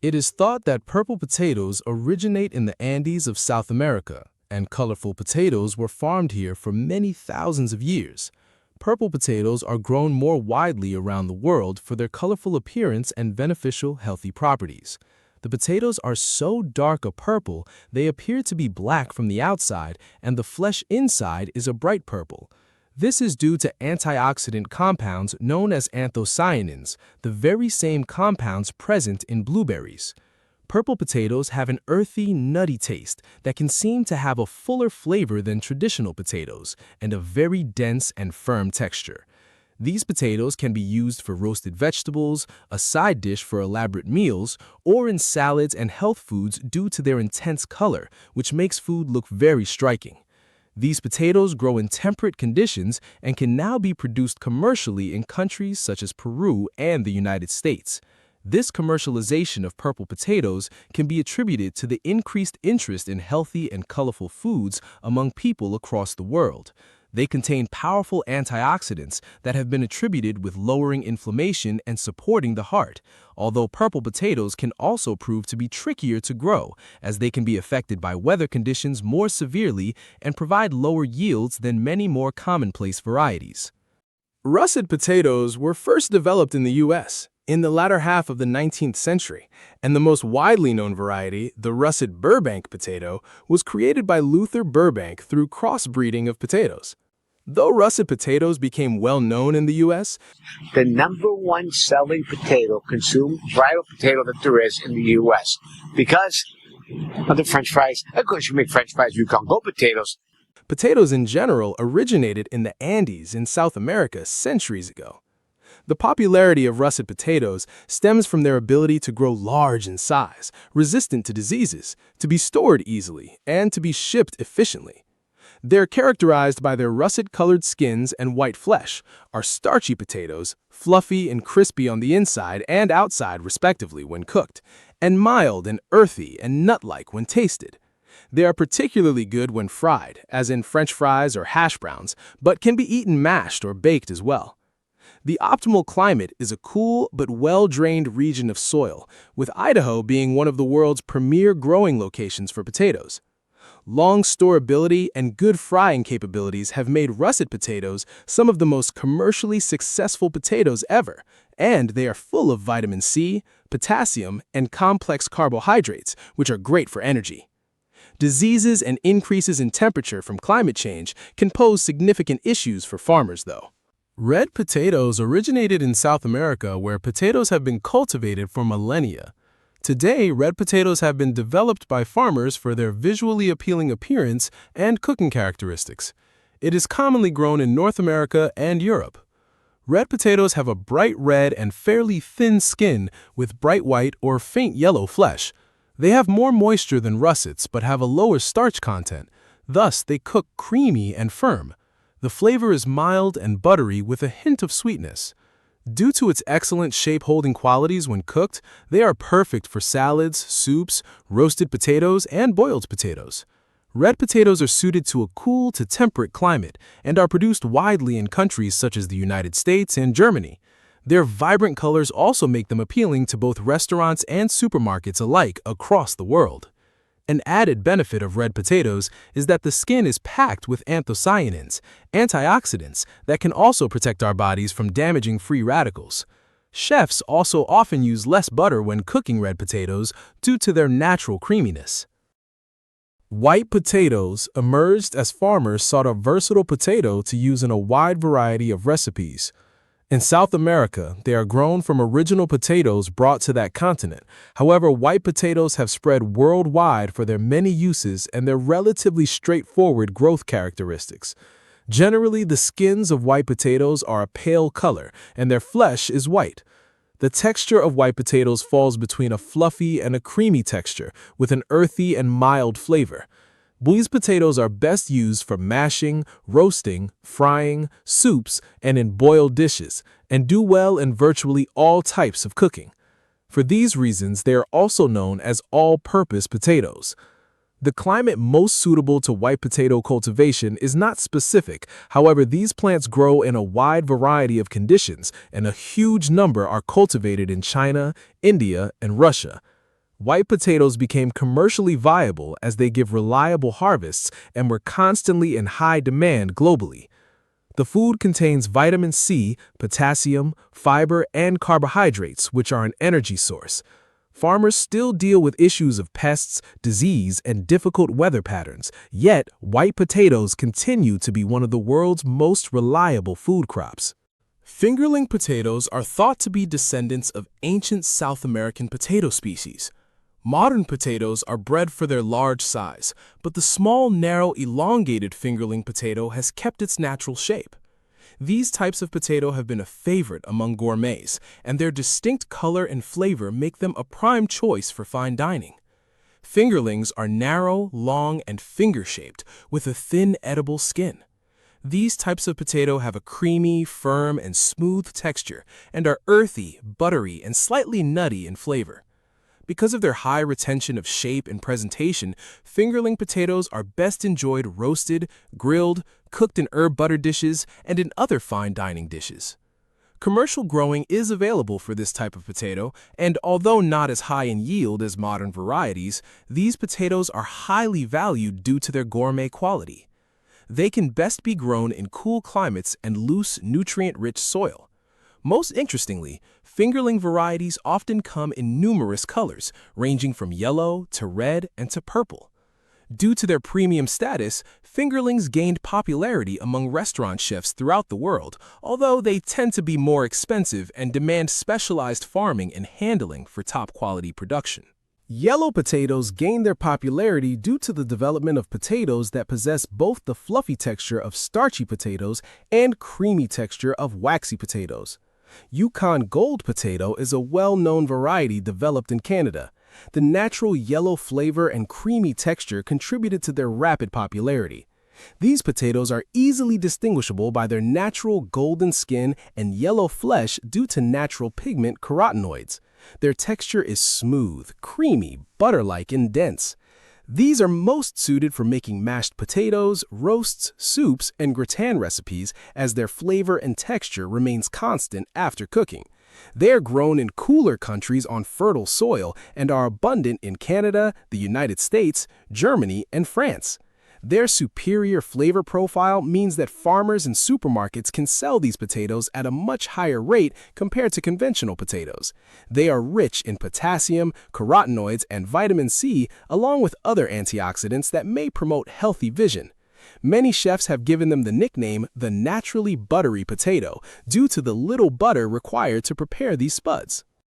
It is thought that purple potatoes originate in the Andes of South America, and colorful potatoes were farmed here for many thousands of years. Purple potatoes are grown more widely around the world for their colorful appearance and beneficial healthy properties. The potatoes are so dark a purple they appear to be black from the outside, and the flesh inside is a bright purple. This is due to antioxidant compounds known as anthocyanins, the very same compounds present in blueberries. Purple potatoes have an earthy, nutty taste that can seem to have a fuller flavor than traditional potatoes and a very dense and firm texture. These potatoes can be used for roasted vegetables, a side dish for elaborate meals, or in salads and health foods due to their intense color, which makes food look very striking. These potatoes grow in temperate conditions and can now be produced commercially in countries such as Peru and the United States. This commercialization of purple potatoes can be attributed to the increased interest in healthy and colorful foods among people across the world. They contain powerful antioxidants that have been attributed with lowering inflammation and supporting the heart, although purple potatoes can also prove to be trickier to grow, as they can be affected by weather conditions more severely and provide lower yields than many more commonplace varieties. Russet potatoes were first developed in the U.S. in the latter half of the 19th century, and the most widely known variety, the Russet Burbank potato, was created by Luther Burbank through crossbreeding of potatoes. Though russet potatoes became well known in the U.S., the #1 selling potato, consumed varietal potato that there is in the U.S. because of the French fries. Of course, you make French fries, you can't go potatoes. potatoes in general originated in the Andes in South America centuries ago. The popularity of russet potatoes stems from their ability to grow large in size, resistant to diseases, to be stored easily, and to be shipped efficiently. They're characterized by their russet-colored skins and white flesh, are starchy potatoes, fluffy and crispy on the inside and outside respectively when cooked, and mild and earthy and nut-like when tasted. They are particularly good when fried, as in French fries or hash browns, but can be eaten mashed or baked as well. The optimal climate is a cool but well-drained region of soil, with Idaho being one of the world's premier growing locations for potatoes. Long storability and good frying capabilities have made russet potatoes some of the most commercially successful potatoes ever, and they are full of vitamin C, potassium, and complex carbohydrates, which are great for energy. Diseases and increases in temperature from climate change can pose significant issues for farmers, though. Red potatoes originated in South America, where potatoes have been cultivated for millennia. Today, red potatoes have been developed by farmers for their visually appealing appearance and cooking characteristics. It is commonly grown in North America and Europe. Red potatoes have a bright red and fairly thin skin with bright white or faint yellow flesh. They have more moisture than russets but have a lower starch content. Thus, they cook creamy and firm. The flavor is mild and buttery with a hint of sweetness. Due to its excellent shape-holding qualities when cooked, they are perfect for salads, soups, roasted potatoes, and boiled potatoes. Red potatoes are suited to a cool to temperate climate and are produced widely in countries such as the United States and Germany. Their vibrant colors also make them appealing to both restaurants and supermarkets alike across the world. An added benefit of red potatoes is that the skin is packed with anthocyanins, antioxidants that can also protect our bodies from damaging free radicals. Chefs also often use less butter when cooking red potatoes due to their natural creaminess. White potatoes emerged as farmers sought a versatile potato to use in a wide variety of recipes. In South America, they are grown from original potatoes brought to that continent. However, white potatoes have spread worldwide for their many uses and their relatively straightforward growth characteristics. Generally, the skins of white potatoes are a pale color, and their flesh is white. The texture of white potatoes falls between a fluffy and a creamy texture, with an earthy and mild flavor. These potatoes are best used for mashing, roasting, frying, soups, and in boiled dishes, and do well in virtually all types of cooking. For these reasons, they are also known as all-purpose potatoes. The climate most suitable to white potato cultivation is not specific. However, these plants grow in a wide variety of conditions, and a huge number are cultivated in China, India, and Russia. White potatoes became commercially viable as they give reliable harvests and were constantly in high demand globally. The food contains vitamin C, potassium, fiber, and carbohydrates, which are an energy source. Farmers still deal with issues of pests, disease, and difficult weather patterns, yet white potatoes continue to be one of the world's most reliable food crops. Fingerling potatoes are thought to be descendants of ancient South American potato species. Modern potatoes are bred for their large size, but the small, narrow, elongated fingerling potato has kept its natural shape. These types of potato have been a favorite among gourmets, and their distinct color and flavor make them a prime choice for fine dining. Fingerlings are narrow, long, and finger-shaped, with a thin, edible skin. These types of potato have a creamy, firm, and smooth texture, and are earthy, buttery, and slightly nutty in flavor. Because of their high retention of shape and presentation, fingerling potatoes are best enjoyed roasted, grilled, cooked in herb butter dishes, and in other fine dining dishes. Commercial growing is available for this type of potato, and although not as high in yield as modern varieties, these potatoes are highly valued due to their gourmet quality. They can best be grown in cool climates and loose, nutrient-rich soil. Most interestingly, fingerling varieties often come in numerous colors, ranging from yellow to red and to purple. Due to their premium status, fingerlings gained popularity among restaurant chefs throughout the world, although they tend to be more expensive and demand specialized farming and handling for top-quality production. Yellow potatoes gained their popularity due to the development of potatoes that possess both the fluffy texture of starchy potatoes and creamy texture of waxy potatoes. Yukon Gold potato is a well-known variety developed in Canada. The natural yellow flavor and creamy texture contributed to their rapid popularity. These potatoes are easily distinguishable by their natural golden skin and yellow flesh due to natural pigment carotenoids. Their texture is smooth, creamy, butter-like, and dense. These are most suited for making mashed potatoes, roasts, soups, and gratin recipes as their flavor and texture remains constant after cooking. They are grown in cooler countries on fertile soil and are abundant in Canada, the United States, Germany, and France. Their superior flavor profile means that farmers and supermarkets can sell these potatoes at a much higher rate compared to conventional potatoes. They are rich in potassium, carotenoids, and vitamin C, along with other antioxidants that may promote healthy vision. Many chefs have given them the nickname the naturally buttery potato due to the little butter required to prepare these spuds.